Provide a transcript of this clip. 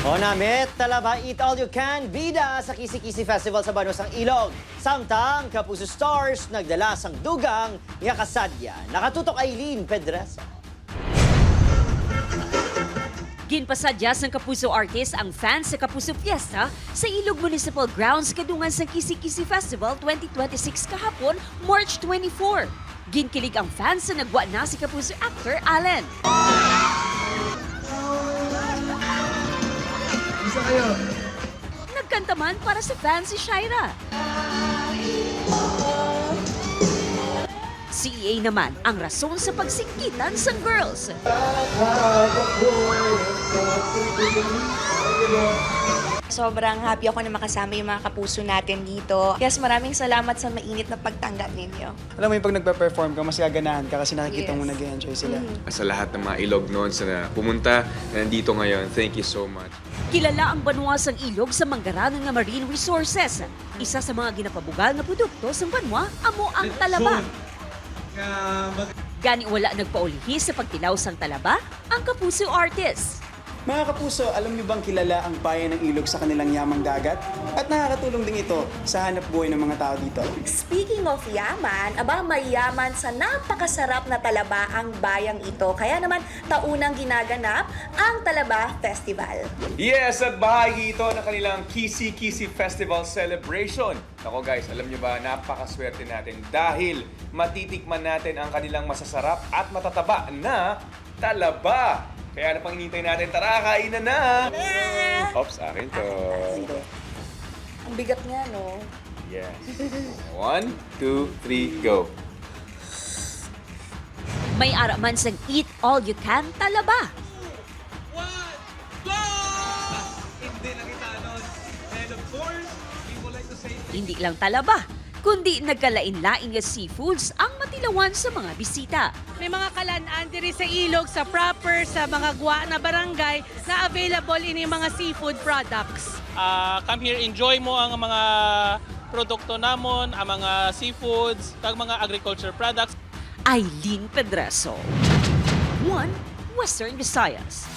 O namit, talaba, eat all you can, bida sa Kisi-Kisi Festival sa Banwasang Ilog. Samtang, Kapuso Stars, nagdala sang dugang, nga kasadya. Nakatutok Aileen Pedresa. Ginpasadya sang Kapuso artist ang fans sa Kapuso Fiesta sa Ilog Municipal Grounds kadungan sa Kisi-Kisi Festival 2026 kahapon, March 24. Ginkilig ang fans sa nagwa na si Kapuso actor Allen. Nagkanta man para sa fans si Shaira. Si EA naman ang rason sa pagsingkitan sa girls. Sobrang happy ako na makasama yung mga kapuso natin dito. Yes, maraming salamat sa mainit na pagtanggap ninyo. Alam mo yung pag nagpa-perform ka, mas gaganahan ka kasi nakikita mo Yes. nag-enjoy sila. Sa lahat ng mga ilog noon sa pumunta na nandito ngayon, thank you so much. Kilala ang Banwas ang ilog sa manggarangan nga marine resources. Isa sa mga ginapabugal na produkto sa Banwa, amo ang talaba. Gani wala nagpaulihi sa pagtilaw sang talaba, ang Kapuso artist. Mga kapuso, alam niyo bang kilala ang bayan ng Ilog sa kanilang yamang dagat? At nakakatulong din ito sa hanap buhay ng mga tao dito. Speaking of yaman, aba mayaman sa napakasarap na talaba ang bayang ito. Kaya naman taunang ginaganap ang Talaba Festival. Yes, at bahagi ito ng kanilang Kisi-Kisi Festival Celebration. Ako guys, alam nyo ba, napakaswerte natin dahil matitikman natin ang kanilang masasarap at matataba na talaba. Kaya ano pang hinihintay natin? Tara, kainan na! Oops, akin to. Ang bigat nga, no? Yes. 1, 2, 3, go. May araman sang eat all you can talaba. Hindi lang talaba, kundi nagkalain-lain nga seafoods ang matilawan sa mga bisita. May mga kalaan diri sa ilog, sa proper, sa mga gwa na barangay na available ini mga seafood products. Come here, enjoy mo ang mga produkto namon, ang mga seafoods, kag mga agriculture products. Aileen Pedreso. 1 Western Visayas.